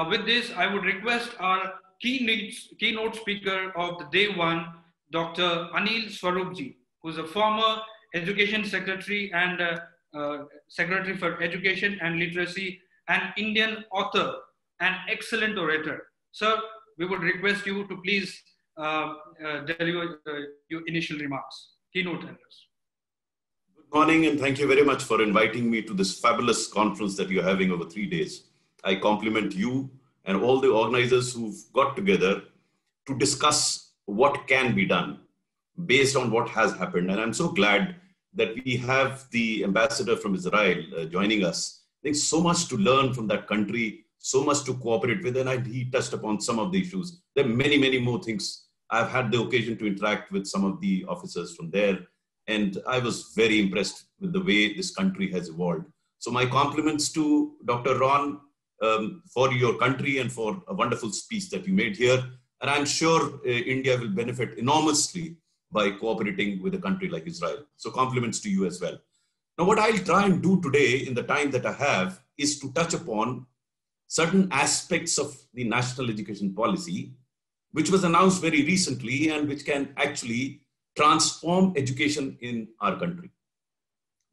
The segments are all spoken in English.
With this, I would request our keynote speaker of the day one, Dr. Anil Swarupji, who is a former Education Secretary and Secretary for Education and Literacy, an Indian author, an excellent orator. Sir, we would request you to please deliver your initial remarks. Keynote address. Good morning, and thank you very much for inviting me to this fabulous conference that you're having over 3 days. I compliment you and all the organizers who've got together to discuss what can be done based on what has happened. And I'm so glad that we have the ambassador from Israel joining us. There's so much to learn from that country, so much to cooperate with, and he touched upon some of the issues. There are many, many more things. I've had the occasion to interact with some of the officers from there, and I was very impressed with the way this country has evolved. So my compliments to Dr. Ron for your country and for a wonderful speech that you made here. And I'm sure India will benefit enormously by cooperating with a country like Israel. So compliments to you as well. Now, what I'll try and do today in the time that I have is to touch upon certain aspects of the national education policy, which was announced very recently and which can actually transform education in our country.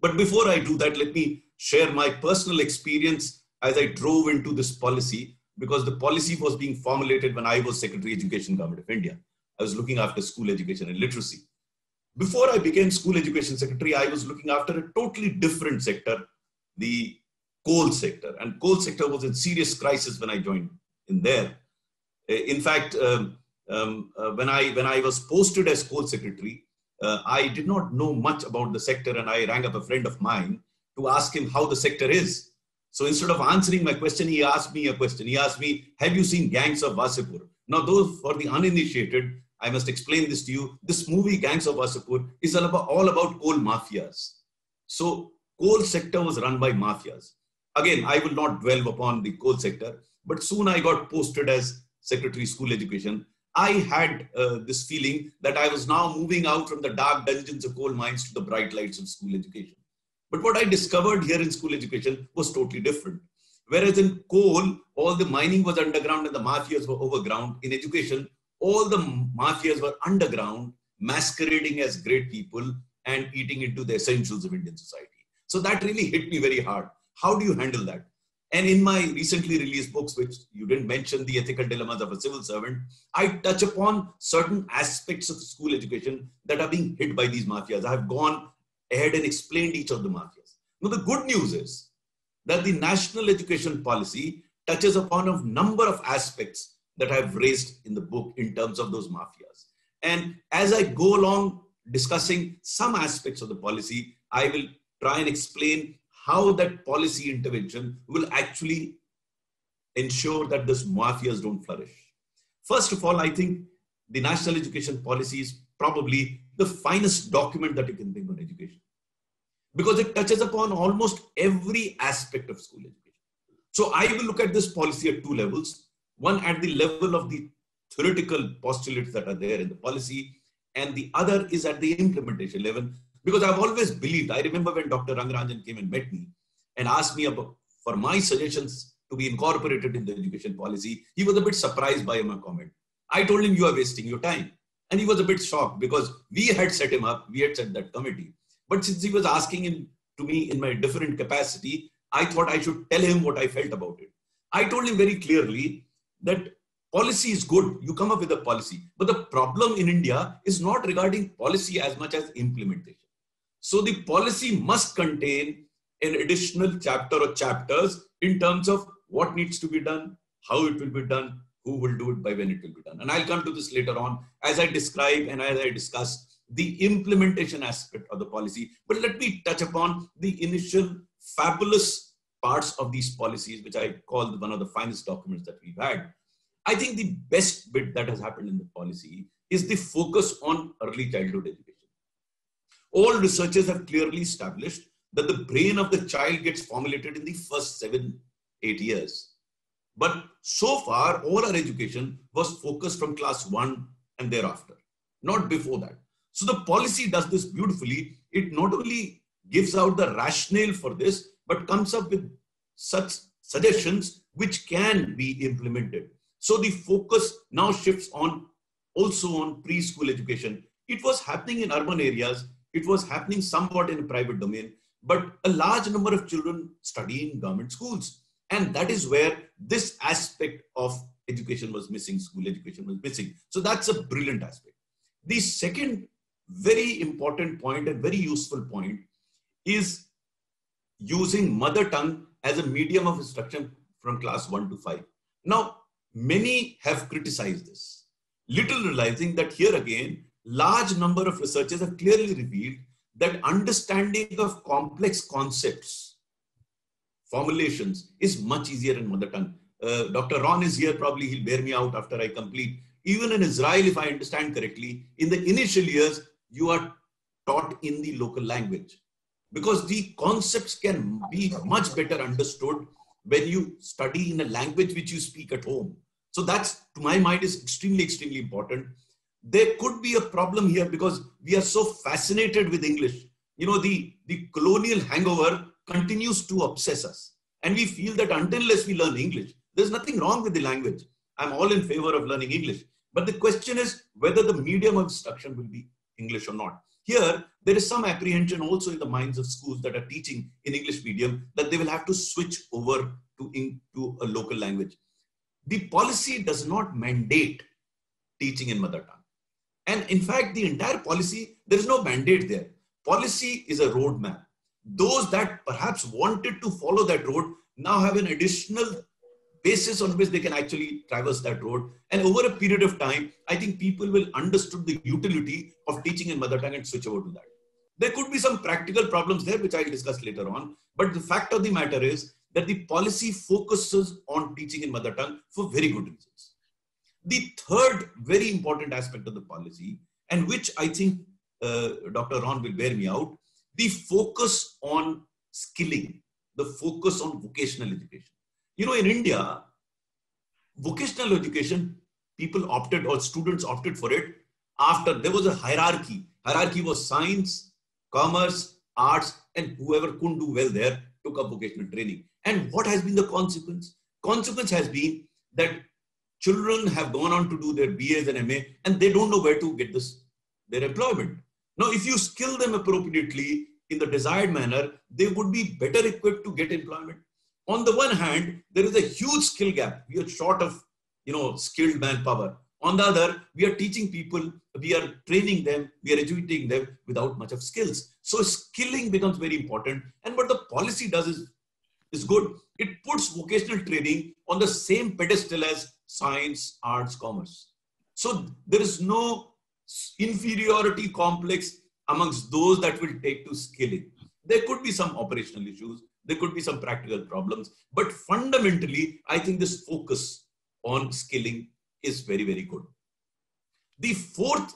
But before I do that, let me share my personal experience as I drove into this policy, because the policy was being formulated when I was Secretary of Education, Government of India. I was looking after school education and literacy. Before I became School Education Secretary, I was looking after a totally different sector, the coal sector. And coal sector was in serious crisis when I joined in there. In fact, when I was posted as coal secretary, I did not know much about the sector, and I rang up a friend of mine to ask him how the sector is. So instead of answering my question, he asked me a question. He asked me, have you seen Gangs of Wasseypur? Now, those for the uninitiated, I must explain this to you. This movie, Gangs of Wasseypur, is all about coal mafias. So coal sector was run by mafias. Again, I will not dwell upon the coal sector, but soon I got posted as Secretary of School Education. I had this feeling that I was now moving out from the dark dungeons of coal mines to the bright lights of school education. But what I discovered here in school education was totally different. Whereas in coal, all the mining was underground and the mafias were overground. In education, all the mafias were underground, masquerading as great people and eating into the essentials of Indian society. So that really hit me very hard. How do you handle that? And in my recently released books, which you didn't mention, The Ethical Dilemmas of a Civil Servant, I touch upon certain aspects of school education that are being hit by these mafias. I have gone ahead and explained each of the mafias. Now, the good news is that the national education policy touches upon a number of aspects that I've raised in the book in terms of those mafias. And as I go along discussing some aspects of the policy, I will try and explain how that policy intervention will actually ensure that those mafias don't flourish. First of all, I think the national education policy is probably the finest document that you can think on education, because it touches upon almost every aspect of school education. So I will look at this policy at two levels. One at the level of the theoretical postulates that are there in the policy, and the other is at the implementation level. Because I've always believed, I remember when Dr. Rangaranjan came and met me and asked me for my suggestions to be incorporated in the education policy, he was a bit surprised by my comment. I told him, you are wasting your time. And he was a bit shocked because we had set him up, we had set that committee. But since he was asking to me in my different capacity, I thought I should tell him what I felt about it. I told him very clearly that policy is good, you come up with a policy. But the problem in India is not regarding policy as much as implementation. So the policy must contain an additional chapter or chapters in terms of what needs to be done, how it will be done, who will do it, by when it will be done. And I'll come to this later on as I describe and as I discuss the implementation aspect of the policy. But let me touch upon the initial fabulous parts of these policies, which I call one of the finest documents that we've had. I think the best bit that has happened in the policy is the focus on early childhood education. All researchers have clearly established that the brain of the child gets formulated in the first 7-8 years. But so far, all our education was focused from class 1 and thereafter, not before that. So the policy does this beautifully. It not only gives out the rationale for this, but comes up with such suggestions which can be implemented. So the focus now shifts on also on preschool education. It was happening in urban areas. It was happening somewhat in a private domain, but a large number of children study in government schools. And that is where this aspect of education was missing, school education was missing. So that's a brilliant aspect. The second very important point and very useful point is using mother tongue as a medium of instruction from class 1 to 5. Now, many have criticized this, little realizing that here again, large number of researchers have clearly revealed that understanding of complex concepts, formulations is much easier in mother tongue. Dr. Ron is here, probably he'll bear me out after I complete. Even in Israel, if I understand correctly, in the initial years, you are taught in the local language because the concepts can be much better understood when you study in a language which you speak at home. So that's, to my mind, is extremely, extremely important. There could be a problem here because we are so fascinated with English. You know, the colonial hangover continues to obsess us. And we feel that unless we learn English, there's nothing wrong with the language. I'm all in favor of learning English. But the question is whether the medium of instruction will be English or not. Here, there is some apprehension also in the minds of schools that are teaching in English medium that they will have to switch over to a local language. The policy does not mandate teaching in mother tongue. And in fact, the entire policy, there is no mandate there. Policy is a roadmap. Those that perhaps wanted to follow that road now have an additional basis on which they can actually traverse that road. And over a period of time, I think people will understand the utility of teaching in mother tongue and switch over to that. There could be some practical problems there, which I'll discuss later on. But the fact of the matter is that the policy focuses on teaching in mother tongue for very good reasons. The third very important aspect of the policy, and which I think Dr. Ron will bear me out, the focus on skilling, the focus on vocational education. You know, in India, vocational education, people opted or students opted for it after there was a hierarchy. Hierarchy was science, commerce, arts, and whoever couldn't do well there took up vocational training. And what has been the consequence? Consequence has been that children have gone on to do their BAs and MA and they don't know where to get their employment. Now, if you skill them appropriately in the desired manner, they would be better equipped to get employment. On the one hand, there is a huge skill gap. We are short of, skilled manpower. On the other, we are teaching people, we are training them, we are educating them without much of skills. So skilling becomes very important. And what the policy does is good. It puts vocational training on the same pedestal as science, arts, commerce. So there is no inferiority complex amongst those that will take to skilling. There could be some operational issues. There could be some practical problems. But fundamentally, I think this focus on skilling is very, very good. The fourth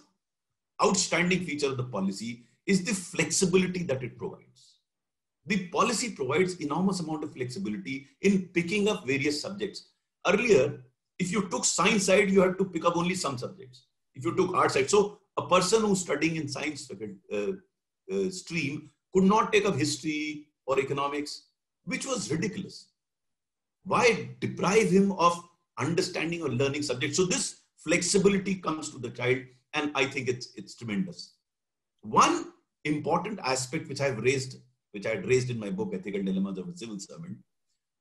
outstanding feature of the policy is the flexibility that it provides. The policy provides enormous amount of flexibility in picking up various subjects. Earlier, if you took science side, you had to pick up only some subjects. If you took art side, so a person who's studying in science stream could not take up history or economics, which was ridiculous. Why deprive him of understanding or learning subjects? So this flexibility comes to the child, and I think it's tremendous. One important aspect which I had raised in my book, Ethical Dilemmas of a Civil Servant,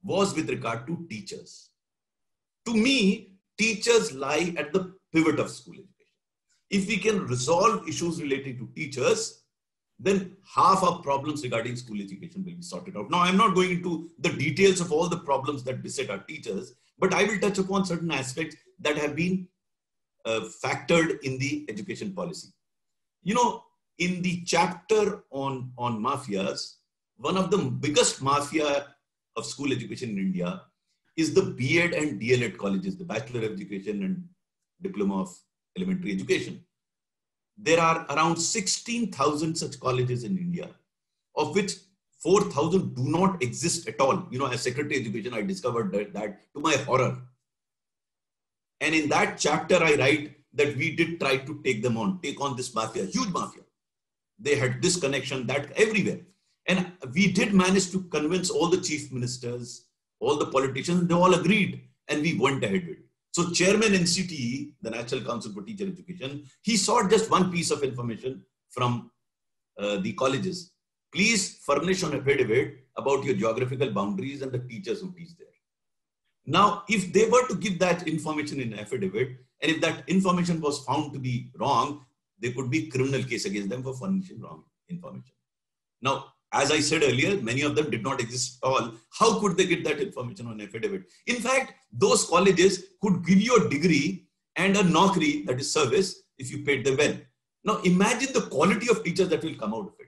was with regard to teachers. To me, teachers lie at the pivot of school education. If we can resolve issues relating to teachers, then half of problems regarding school education will be sorted out. Now, I'm not going into the details of all the problems that beset our teachers, but I will touch upon certain aspects that have been factored in the education policy. In the chapter on mafias, one of the biggest mafia of school education in India is the B.Ed and D.El.Ed colleges, the Bachelor of Education and Diploma of Elementary Education. There are around 16,000 such colleges in India, of which 4,000 do not exist at all. As Secretary of Education, I discovered that to my horror. And in that chapter, I write that we did try to take on this mafia, huge mafia. They had this connection, that everywhere. And we did manage to convince all the chief ministers, all the politicians, they all agreed, and we went ahead with it. So Chairman NCTE, the National Council for Teacher Education, he sought just one piece of information from the colleges. Please furnish an affidavit about your geographical boundaries and the teachers who teach there. Now, if they were to give that information in affidavit, and if that information was found to be wrong, there could be criminal case against them for furnishing wrong information. Now, as I said earlier, many of them did not exist at all. How could they get that information on affidavit? In fact, those colleges could give you a degree and a naukri, that is service, if you paid them well. Now, imagine the quality of teachers that will come out of it.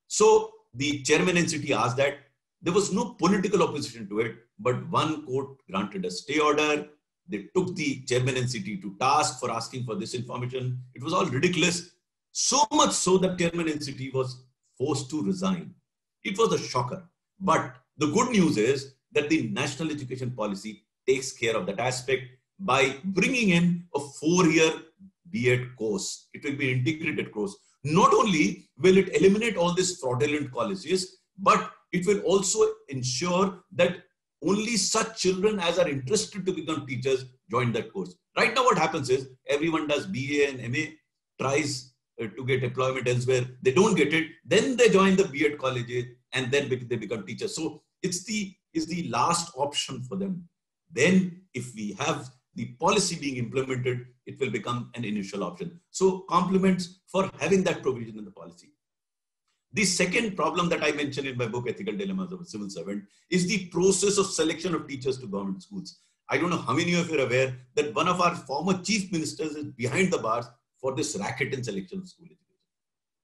So the chairman NCT asked that. There was no political opposition to it, but one court granted a stay order. They took the chairman NCT to task for asking for this information. It was all ridiculous. So much so that chairman NCT was forced to resign. It was a shocker. But the good news is that the national education policy takes care of that aspect by bringing in a 4-year B.Ed course. It will be an integrated course. Not only will it eliminate all these fraudulent colleges, but it will also ensure that only such children as are interested to become teachers join that course. Right now what happens is everyone does BA and MA, tries to get employment elsewhere. They don't get it. Then they join the B.Ed colleges and then they become teachers. So it's the last option for them. Then if we have the policy being implemented, it will become an initial option. So compliments for having that provision in the policy. The second problem that I mentioned in my book, Ethical Dilemmas of a Civil Servant, is the process of selection of teachers to government schools. I don't know how many of you are aware that one of our former chief ministers is behind the bars for this racket in selection of school education.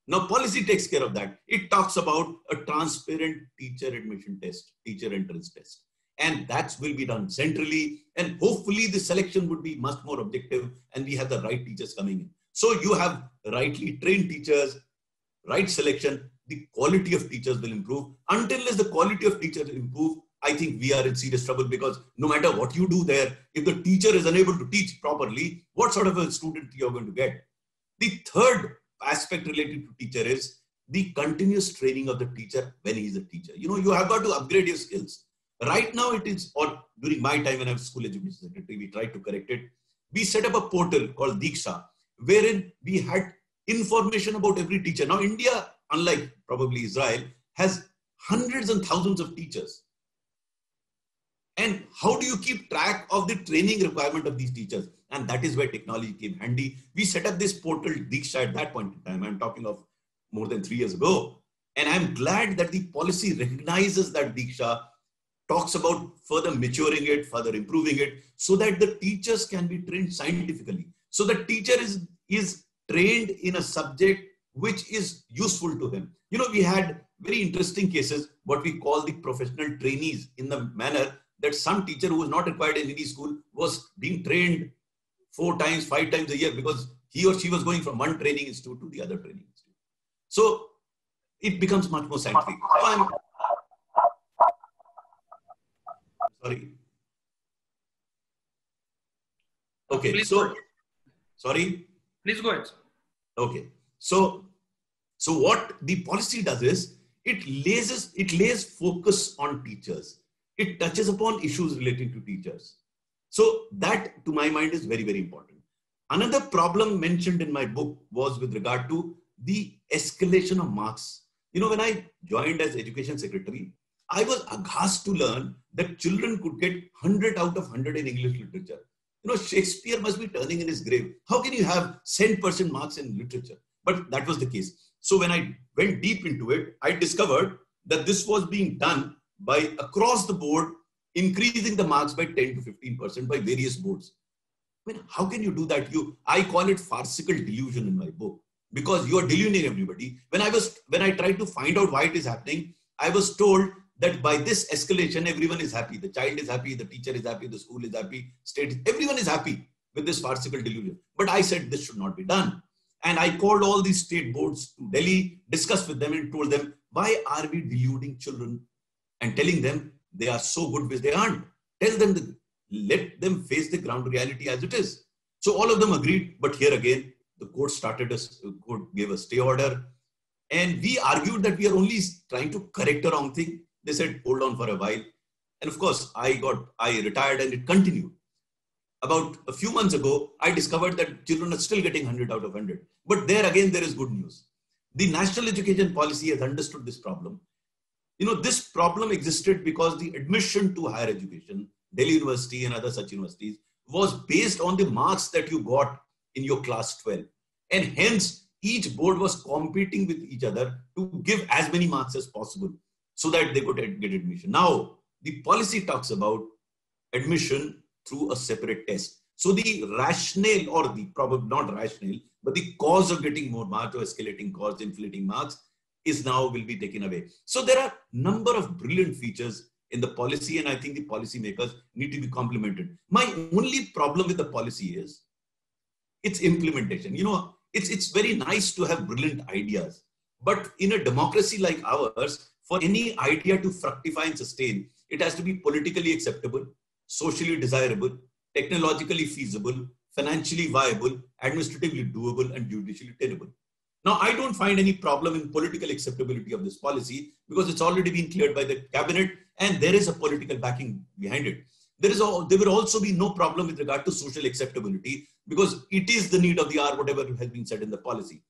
Now, policy takes care of that. It talks about a transparent teacher admission test, teacher entrance test. And that will be done centrally. And hopefully the selection would be much more objective and we have the right teachers coming in. So you have rightly trained teachers, right selection, the quality of teachers will improve. Until as the quality of teachers improve, I think we are in serious trouble, because no matter what you do there, if the teacher is unable to teach properly, what sort of a student you're going to get? The third aspect related to teacher is the continuous training of the teacher when he is a teacher. You know, you have got to upgrade your skills. Right now it is, or during my time when I was school education secretary, we tried to correct it. We set up a portal called Diksha, wherein we had information about every teacher. Now India, unlike probably Israel, has hundreds and thousands of teachers. And how do you keep track of the training requirement of these teachers? And that is where technology came handy. We set up this portal Diksha at that point in time. I'm talking of more than 3 years ago. And I'm glad that the policy recognizes that Diksha, talks about further maturing it, further improving it, so that the teachers can be trained scientifically. So the teacher is trained in a subject which is useful to him. You know, we had very interesting cases, what we call the professional trainees, in the manner that some teacher who was not required in any school was being trained 4 times, 5 times a year, because he or she was going from one training institute to the other training institute. So it becomes much more scientific. So sorry. Okay, please so, sorry? Please go ahead. Okay, so what the policy does is, it lays focus on teachers. It touches upon issues relating to teachers. So that, to my mind, is very, very important. Another problem mentioned in my book was with regard to the escalation of marks. You know, when I joined as education secretary, I was aghast to learn that children could get 100 out of 100 in English literature. You know, Shakespeare must be turning in his grave. How can you have 100% marks in literature? But that was the case. So when I went deep into it, I discovered that this was being done by across the board, increasing the marks by 10 to 15% by various boards. I mean, how can you do that? I call it farcical delusion in my book, because you are deluding everybody. When I tried to find out why it is happening, I was told that by this escalation, everyone is happy. The child is happy, the teacher is happy, the school is happy, everyone is happy with this farcical delusion. But I said this should not be done. And I called all these state boards to Delhi, discussed with them and told them, why are we deluding children and telling them they are so good which they aren't? Tell them, let them face the ground reality as it is. So all of them agreed, but here again, the court gave a stay order. And we argued that we are only trying to correct a wrong thing. They said, hold on for a while. And of course, I retired and it continued. About a few months ago, I discovered that children are still getting 100 out of 100. But there again, there is good news. The national education policy has understood this problem. This problem existed because the admission to higher education, Delhi University and other such universities, was based on the marks that you got in your class 12. And hence, each board was competing with each other to give as many marks as possible so that they could get admission. Now, the policy talks about admission through a separate test. So the rationale, or the probably not rationale, but the cause of getting more marks or escalating cause, inflating marks, is now will be taken away. So there are a number of brilliant features in the policy, and I think the policy makers need to be complimented. My only problem with the policy is its implementation. It's very nice to have brilliant ideas, but in a democracy like ours, for any idea to fructify and sustain, it has to be politically acceptable, socially desirable, technologically feasible, financially viable, administratively doable, and judicially tenable. Now, I don't find any problem in political acceptability of this policy because it's already been cleared by the cabinet and there is a political backing behind it. There will also be no problem with regard to social acceptability because it is the need of the hour, whatever has been said in the policy.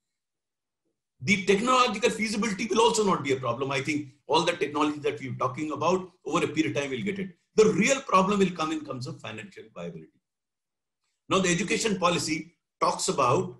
The technological feasibility will also not be a problem. I think all the technology that we're talking about over a period of time, we'll get it. The real problem will come in terms of financial viability. Now, the education policy talks about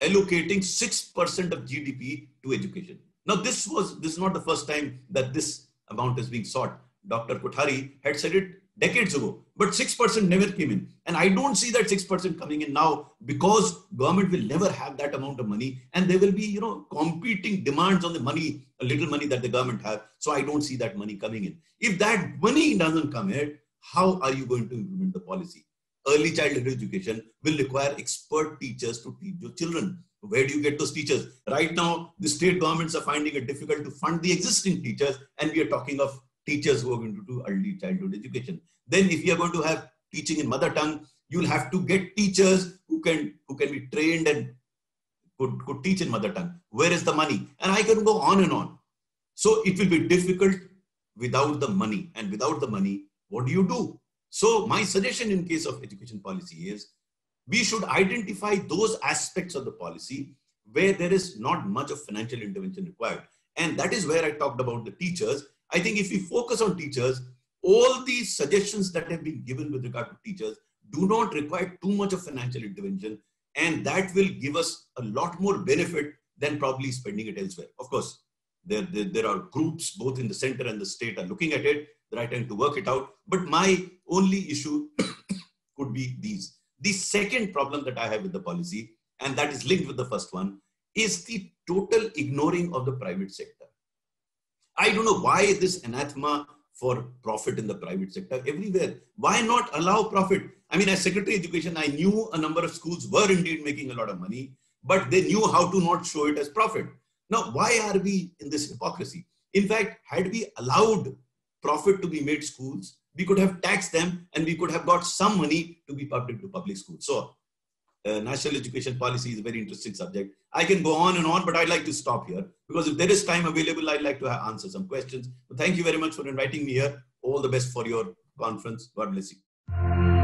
allocating 6% of GDP to education. Now, this is not the first time that this amount is being sought. Dr. Kothari had said it decades ago, but 6% never came in. And I don't see that 6% coming in now because government will never have that amount of money and there will be, competing demands on the money, a little money that the government have. So I don't see that money coming in. If that money doesn't come in, how are you going to implement the policy? Early childhood education will require expert teachers to teach your children. Where do you get those teachers? Right now, the state governments are finding it difficult to fund the existing teachers, and we are talking of teachers who are going to do early childhood education. Then if you are going to have teaching in mother tongue, you'll have to get teachers who can be trained and could teach in mother tongue. Where is the money? And I can go on and on. So it will be difficult without the money. And without the money, what do you do? So my suggestion in case of education policy is we should identify those aspects of the policy where there is not much of financial intervention required. And that is where I talked about the teachers. I think if we focus on teachers, all these suggestions that have been given with regard to teachers do not require too much of financial intervention. And that will give us a lot more benefit than probably spending it elsewhere. Of course, there are groups both in the center and the state are looking at it. They're trying to work it out. But my only issue could be these. The second problem that I have with the policy, and that is linked with the first one, is the total ignoring of the private sector. I don't know why this anathema for profit in the private sector everywhere. Why not allow profit? I mean, as Secretary of Education, I knew a number of schools were indeed making a lot of money, but they knew how to not show it as profit. Now, why are we in this hypocrisy? In fact, had we allowed profit to be made schools, we could have taxed them and we could have got some money to be public to public schools. So national education policy is a very interesting subject. I can go on and on, but I'd like to stop here because if there is time available, I'd like to answer some questions. But thank you very much for inviting me here. All the best for your conference. God bless you.